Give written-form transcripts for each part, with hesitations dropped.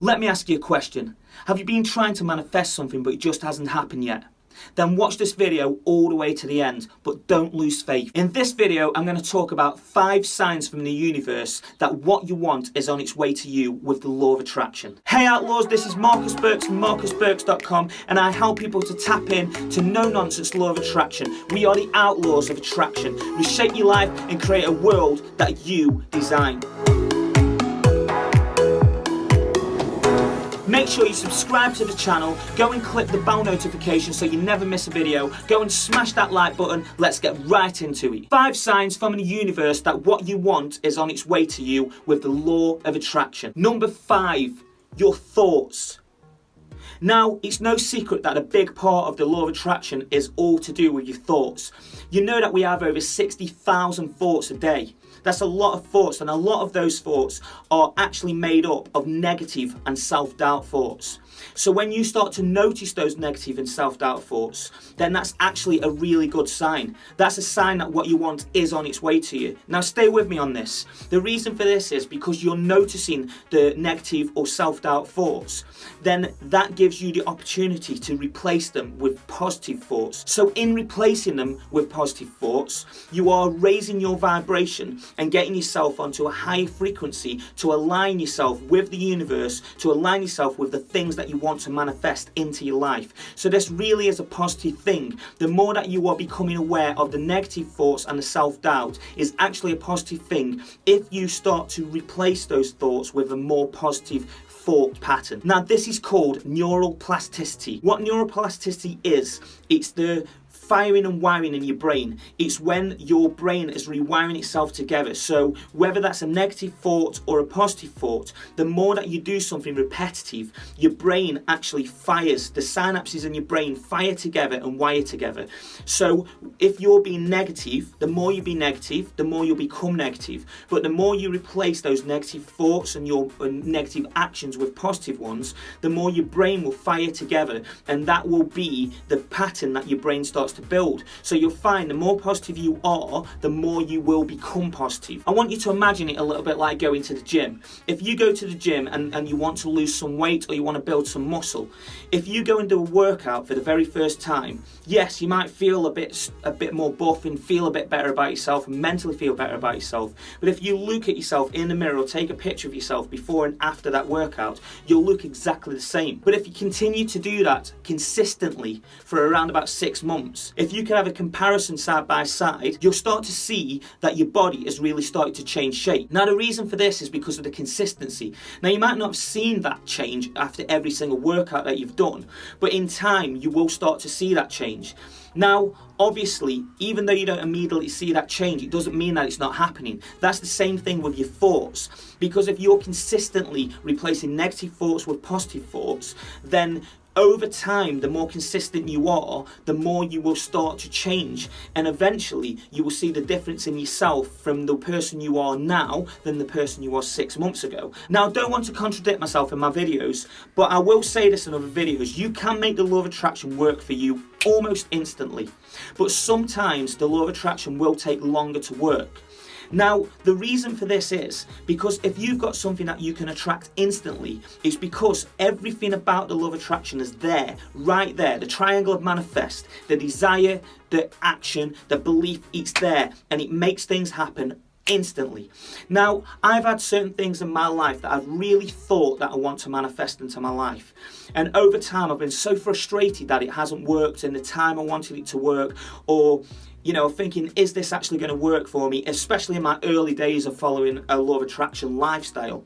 Let me ask you a question. Have you been trying to manifest something but it just hasn't happened yet? Then watch this video all the way to the end, but don't lose faith. In this video, I'm going to talk about 5 signs from the universe that what you want is on its way to you with the law of attraction. Hey Outlaws, this is Marcus Burks from marcusburks.com, and I help people to tap in to no-nonsense law of attraction. We are the outlaws of attraction. Reshape your life and create a world that you design. Make sure you subscribe to the channel, go and click the bell notification so you never miss a video, go and smash that like button, let's get right into it. 5 signs from the universe that what you want is on its way to you with the law of attraction. Number 5, your thoughts. Now, it's no secret that a big part of the law of attraction is all to do with your thoughts. You know that we have over 60,000 thoughts a day. That's a lot of thoughts, and a lot of those thoughts are actually made up of negative and self-doubt thoughts. So when you start to notice those negative and self-doubt thoughts, then that's actually a really good sign. That's a sign that what you want is on its way to you. Now stay with me on this. The reason for this is because you're noticing the negative or self-doubt thoughts. Then that gives you the opportunity to replace them with positive thoughts. So in replacing them with positive thoughts, you are raising your vibration and getting yourself onto a higher frequency to align yourself with the universe, to align yourself with the things that you want to manifest into your life. So this really is a positive thing. The more that you are becoming aware of the negative thoughts and the self-doubt is actually a positive thing if you start to replace those thoughts with a more positive thought pattern. Now this is called neural plasticity. What neural plasticity is, it's the firing and wiring in your brain. It's when your brain is rewiring itself together. So whether that's a negative thought or a positive thought, the more that you do something repetitive, your brain actually fires, the synapses in your brain fire together and wire together. So if you're being negative, the more you be negative, the more you'll become negative. But the more you replace those negative thoughts and your negative actions with positive ones, the more your brain will fire together, and that will be the pattern that your brain starts to build. So you'll find the more positive you are, the more you will become positive. I want you to imagine it a little bit like going to the gym. If you go to the gym and you want to lose some weight or you want to build some muscle, if you go and do a workout for the very first time, yes, you might feel a bit more buff and feel a bit better about yourself and mentally feel better about yourself. But if you look at yourself in the mirror or take a picture of yourself before and after that workout, you'll look exactly the same. But if you continue to do that consistently for around about 6 months, if you can have a comparison side by side, you'll start to see that your body is really starting to change shape. Now the reason for this is because of the consistency. Now you might not have seen that change after every single workout that you've done, but in time you will start to see that change. Now, obviously, even though you don't immediately see that change, it doesn't mean that it's not happening. That's the same thing with your thoughts. Because if you're consistently replacing negative thoughts with positive thoughts, then over time, the more consistent you are, the more you will start to change. And eventually, you will see the difference in yourself from the person you are now than the person you were 6 months ago. Now, I don't want to contradict myself in my videos, but I will say this in other videos. You can make the law of attraction work for you almost instantly. But sometimes the law of attraction will take longer to work. Now, the reason for this is because if you've got something that you can attract instantly, it's because everything about the law of attraction is there, right there. The triangle of manifest, the desire, the action, the belief, it's there, and it makes things happen instantly. Now, I've had certain things in my life that I've really thought that I want to manifest into my life. And over time, I've been so frustrated that it hasn't worked in the time I wanted it to work, or thinking, is this actually going to work for me, especially in my early days of following a law of attraction lifestyle.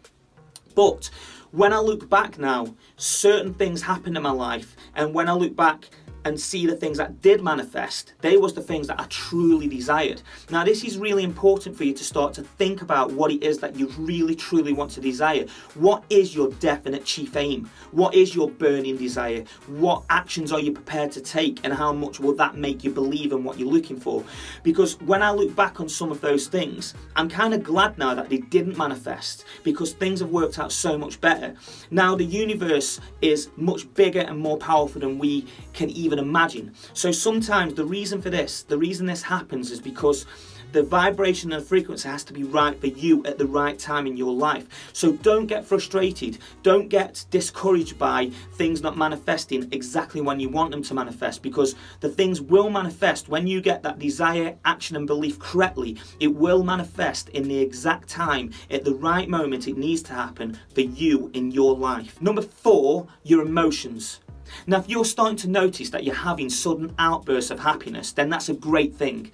But when I look back now, certain things happened in my life, and when I look back and see the things that did manifest, they was the things that I truly desired. Now this is really important for you to start to think about what it is that you really truly want to desire. What is your definite chief aim? What is your burning desire? What actions are you prepared to take, and how much will that make you believe in what you're looking for? Because when I look back on some of those things, I'm kind of glad now that they didn't manifest, because things have worked out so much better. Now the universe is much bigger and more powerful than we can even imagine. So sometimes the reason this happens is because the vibration and frequency has to be right for you at the right time in your life. So don't get frustrated. Don't get discouraged by things not manifesting exactly when you want them to manifest, because the things will manifest when you get that desire, action and belief correctly. It will manifest in the exact time, at the right moment it needs to happen for you in your life. Number 4, your emotions. Now, if you're starting to notice that you're having sudden outbursts of happiness, then that's a great thing.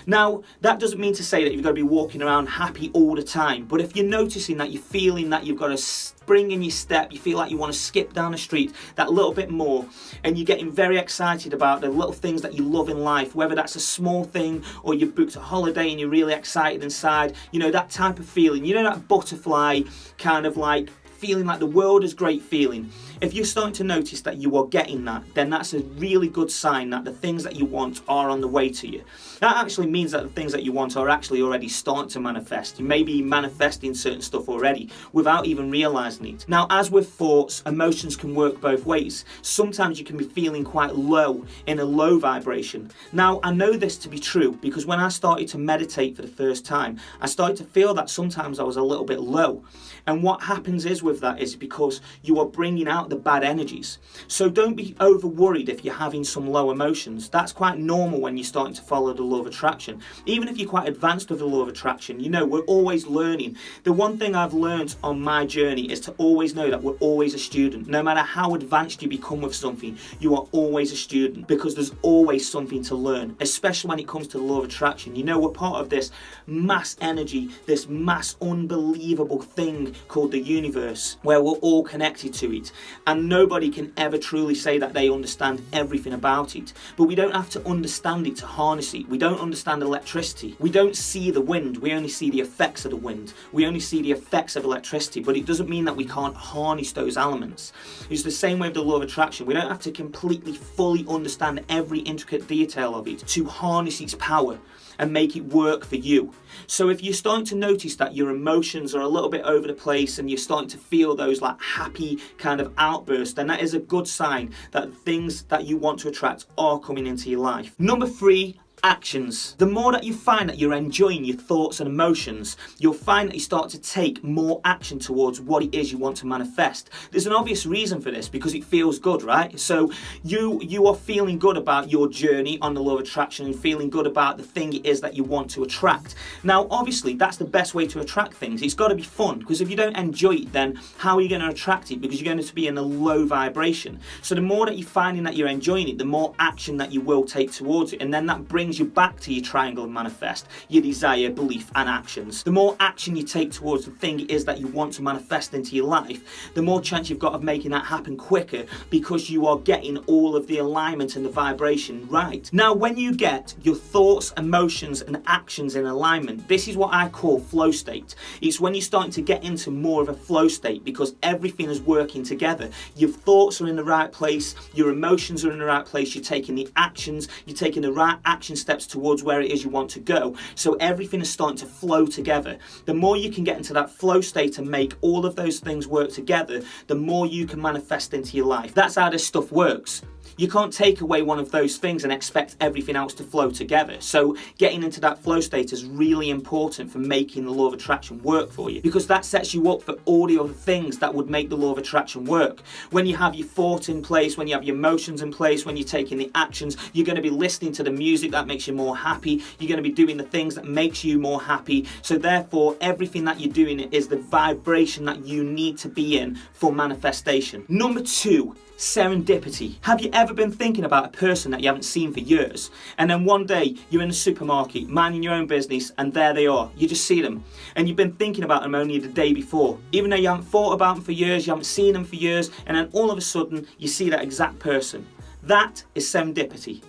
Now, that doesn't mean to say that you've got to be walking around happy all the time, but if you're noticing that you're feeling that you've got a spring in your step, you feel like you want to skip down the street that little bit more, and you're getting very excited about the little things that you love in life, whether that's a small thing or you've booked a holiday and you're really excited inside, you know, that type of feeling, you know, that butterfly kind of like feeling like the world is great feeling. If you're starting to notice that you are getting that, then that's a really good sign that the things that you want are on the way to you. That actually means that the things that you want are actually already starting to manifest. You may be manifesting certain stuff already without even realizing it. Now, as with thoughts, emotions can work both ways. Sometimes you can be feeling quite low, in a low vibration. Now, I know this to be true because when I started to meditate for the first time, I started to feel that sometimes I was a little bit low. And what happens is with that is because you are bringing out the bad energies. So don't be over worried if you're having some low emotions. That's quite normal when you're starting to follow the law of attraction. Even if you're quite advanced with the law of attraction, you know, we're always learning. The one thing I've learned on my journey is to always know that we're always a student. No matter how advanced you become with something, you are always a student, because there's always something to learn, especially when it comes to the law of attraction. You know, we're part of this mass energy, this mass unbelievable thing called the universe, where we're all connected to it, and nobody can ever truly say that they understand everything about it. But we don't have to understand it to harness it. We don't understand electricity. We don't see the wind, we only see the effects of the wind. We only see the effects of electricity, but it doesn't mean that we can't harness those elements. It's the same way with the law of attraction. We don't have to completely fully understand every intricate detail of it to harness its power and make it work for you. So if you're starting to notice that your emotions are a little bit over the place and you're starting to feel those like happy kind of outbursts, then that is a good sign that things that you want to attract are coming into your life. Number 3, actions. The more that you find that you're enjoying your thoughts and emotions, you'll find that you start to take more action towards what it is you want to manifest. There's an obvious reason for this, because it feels good, right? So you are feeling good about your journey on the law of attraction and feeling good about the thing it is that you want to attract. Now, obviously, that's the best way to attract things. It's got to be fun, because if you don't enjoy it, then how are you going to attract it? Because you're going to be in a low vibration. So the more that you're finding that you're enjoying it, the more action that you will take towards it, and then that brings you back to your triangle of manifest, your desire, belief and actions. The more action you take towards the thing it is that you want to manifest into your life, the more chance you've got of making that happen quicker, because you are getting all of the alignment and the vibration right. Now, when you get your thoughts, emotions and actions in alignment, this is what I call flow state. It's when you're starting to get into more of a flow state, because everything is working together. Your thoughts are in the right place, your emotions are in the right place, you're taking the actions, you're taking the right action steps towards where it is you want to go. So everything is starting to flow together. The more you can get into that flow state and make all of those things work together, the more you can manifest into your life. That's how this stuff works. You can't take away one of those things and expect everything else to flow together. So getting into that flow state is really important for making the law of attraction work for you, because that sets you up for all the other things that would make the law of attraction work. When you have your thought in place, when you have your emotions in place, when you're taking the actions, you're going to be listening to the music that makes you more happy. You're going to be doing the things that makes you more happy. So therefore, everything that you're doing is the vibration that you need to be in for manifestation. Number 2, serendipity. Have you ever been thinking about a person that you haven't seen for years, and then one day you're in a supermarket minding your own business and there they are, you just see them, and you've been thinking about them only the day before, even though you haven't thought about them for years, you haven't seen them for years, and then all of a sudden you see that exact person. That is serendipity.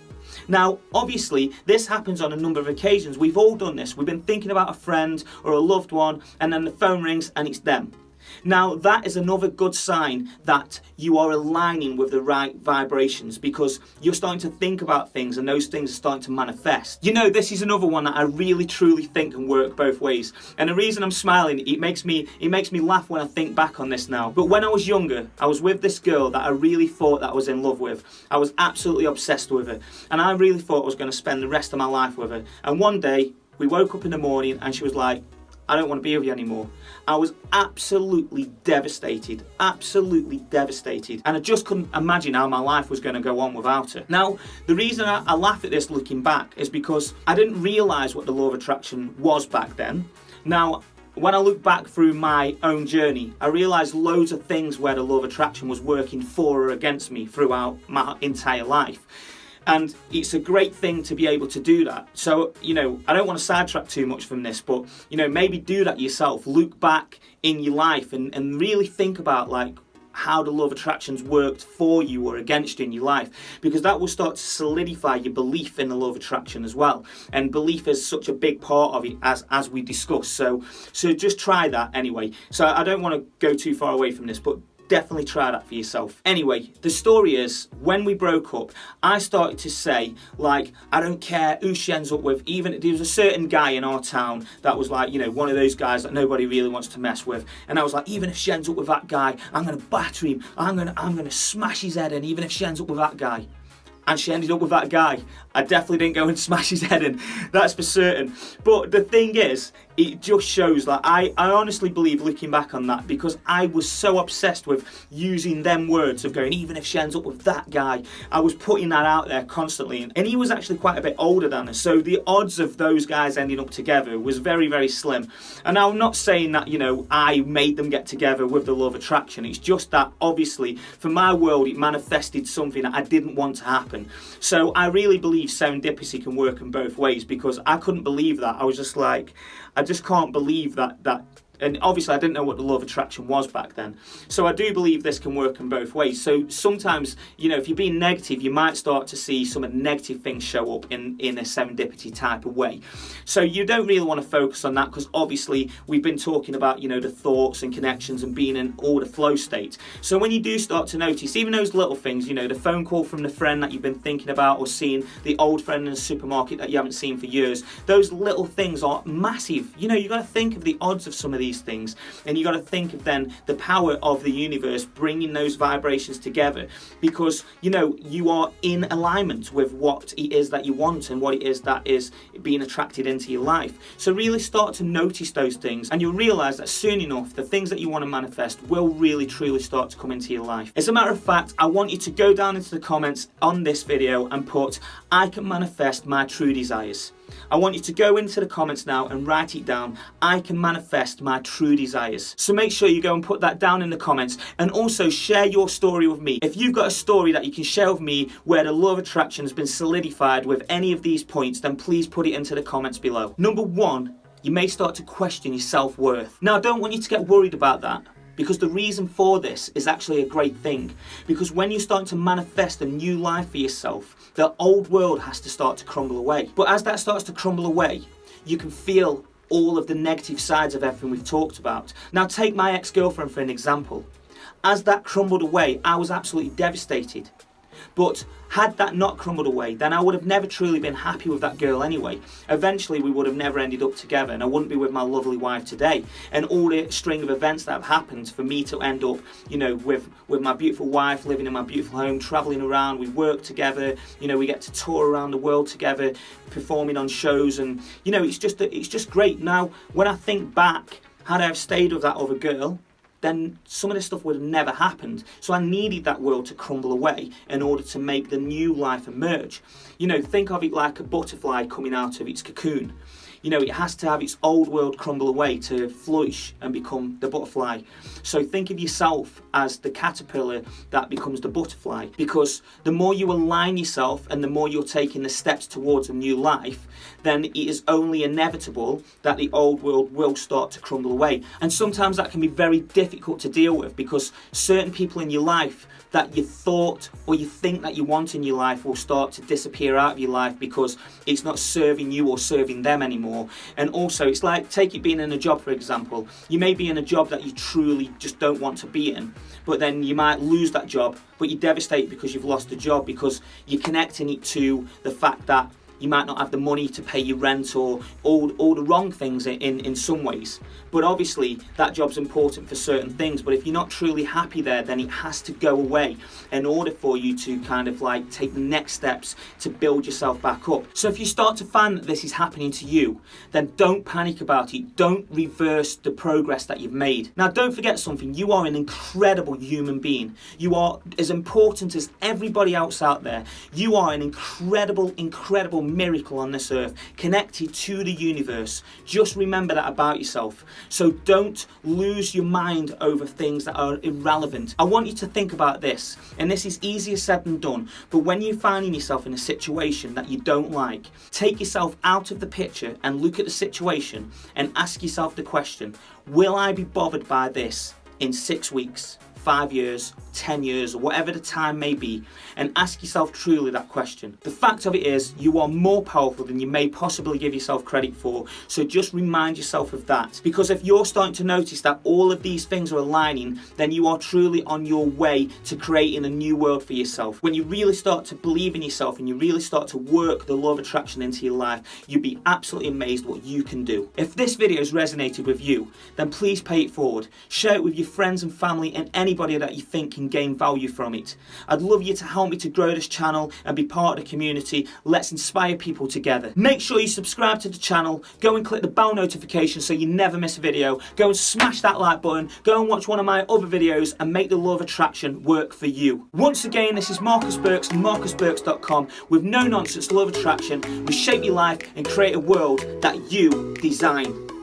Now, obviously, this happens on a number of occasions. We've all done this. We've been thinking about a friend or a loved one, and then the phone rings and it's them. Now, that is another good sign that you are aligning with the right vibrations, because you're starting to think about things and those things are starting to manifest. You know, this is another one that I really truly think can work both ways. And the reason I'm smiling, it makes me laugh when I think back on this now. But when I was younger, I was with this girl that I really thought that I was in love with. I was absolutely obsessed with her. And I really thought I was going to spend the rest of my life with her. And one day, We woke up in the morning and she was like, I don't want to be with you anymore. I was absolutely devastated, and I just couldn't imagine how my life was going to go on without her. Now, the reason I laugh at this looking back is because I didn't realise what the law of attraction was back then. Now, when I look back through my own journey, I realised loads of things where the law of attraction was working for or against me throughout my entire life. And it's a great thing to be able to do that. So, I don't want to sidetrack too much from this, but, maybe do that yourself. Look back in your life and really think about, how the law of attraction's worked for you or against you in your life, because that will start to solidify your belief in the law of attraction as well. And belief is such a big part of it, as we discussed. So just try that anyway. So I don't want to go too far away from this, but definitely try that for yourself. Anyway, the story is, when we broke up, I started to say, I don't care who she ends up with. Even there was a certain guy in our town that was one of those guys that nobody really wants to mess with. And I was like, even if she ends up with that guy, I'm gonna batter him. I'm gonna smash his head in, even if she ends up with that guy. And she ended up with that guy. I definitely didn't go and smash his head in, that's for certain. But the thing is, it just shows that I honestly believe, looking back on that, because I was so obsessed with using them words of going, even if she ends up with that guy, I was putting that out there constantly. And he was actually quite a bit older than us, so the odds of those guys ending up together was very, very slim. And I'm not saying that, I made them get together with the law of attraction. It's just that, obviously, for my world, it manifested something that I didn't want to happen. So I really believe serendipity can work in both ways, because I couldn't believe that. I was just like, I just can't believe that. And obviously I didn't know what the law of attraction was back then. So I do believe this can work in both ways. So sometimes, if you're being negative, you might start to see some of the negative things show up in a serendipity type of way. So you don't really want to focus on that, because obviously we've been talking about, the thoughts and connections and being in all the flow state. So when you do start to notice even those little things, the phone call from the friend that you've been thinking about, or seeing the old friend in the supermarket that you haven't seen for years, those little things are massive. You've got to think of the odds of some of these things, and you got to think of then the power of the universe bringing those vibrations together, because you are in alignment with what it is that you want and what it is that is being attracted into your life. So really start to notice those things, and you'll realize that soon enough the things that you want to manifest will really truly start to come into your life. As a matter of fact, I want you to go down into the comments on this video and put, I can manifest my true desires. I want you to go into the comments now and write it down. I can manifest my true desires. So make sure you go and put that down in the comments, and also share your story with me. If you've got a story that you can share with me where the law of attraction has been solidified with any of these points, then please put it into the comments below. Number one, you may start to question your self-worth. Now, I don't want you to get worried about that, because the reason for this is actually a great thing. Because when you're starting to manifest a new life for yourself, the old world has to start to crumble away. But as that starts to crumble away, you can feel all of the negative sides of everything we've talked about. Now take my ex-girlfriend for an example. As that crumbled away, I was absolutely devastated. But had that not crumbled away, then I would have never truly been happy with that girl anyway. Eventually we would have never ended up together, and I wouldn't be with my lovely wife today. And all the string of events that have happened for me to end up, with my beautiful wife, living in my beautiful home, travelling around, we work together, we get to tour around the world together, performing on shows, and it's just great. Now, when I think back, had I have stayed with that other girl, then some of this stuff would have never happened. So I needed that world to crumble away in order to make the new life emerge. Think of it like a butterfly coming out of its cocoon. It has to have its old world crumble away to flourish and become the butterfly. So think of yourself as the caterpillar that becomes the butterfly, because the more you align yourself and the more you're taking the steps towards a new life, then it is only inevitable that the old world will start to crumble away. And sometimes that can be very difficult to deal with, because certain people in your life that you thought or you think that you want in your life will start to disappear out of your life because it's not serving you or serving them anymore. And also, it's like, take it being in a job, for example. You may be in a job that you truly just don't want to be in, but then you might lose that job, but you're devastated because you've lost the job, because you're connecting it to the fact that You might not have the money to pay your rent or all the wrong things in some ways. But obviously that job's important for certain things, but if you're not truly happy there, then it has to go away in order for you to kind of like take the next steps to build yourself back up. So if you start to find that this is happening to you, then don't panic about it. Don't reverse the progress that you've made. Now, don't forget something. You are an incredible human being. You are as important as everybody else out there. You are an incredible miracle on this earth, connected to the universe. Just remember that about yourself. So don't lose your mind over things that are irrelevant. I want you to think about this, and this is easier said than done, but when you're finding yourself in a situation that you don't like, take yourself out of the picture and look at the situation and ask yourself the question, will I be bothered by this in 6 weeks, 5 years, 10 years, or whatever the time may be, and ask yourself truly that question. The fact of it is, you are more powerful than you may possibly give yourself credit for, so just remind yourself of that. Because if you're starting to notice that all of these things are aligning, then you are truly on your way to creating a new world for yourself. When you really start to believe in yourself and you really start to work the law of attraction into your life, you'll be absolutely amazed what you can do. If this video has resonated with you, then please pay it forward. Share it with your friends and family and anybody that you think can gain value from it. I'd love you to help me to grow this channel and be part of the community. Let's inspire people together. Make sure you subscribe to the channel, go and click the bell notification so you never miss a video, go and smash that like button, go and watch one of my other videos and make the law of attraction work for you. Once again, this is Marcus Burks from marcusburks.com with no nonsense law of attraction. We shape your life and create a world that you design.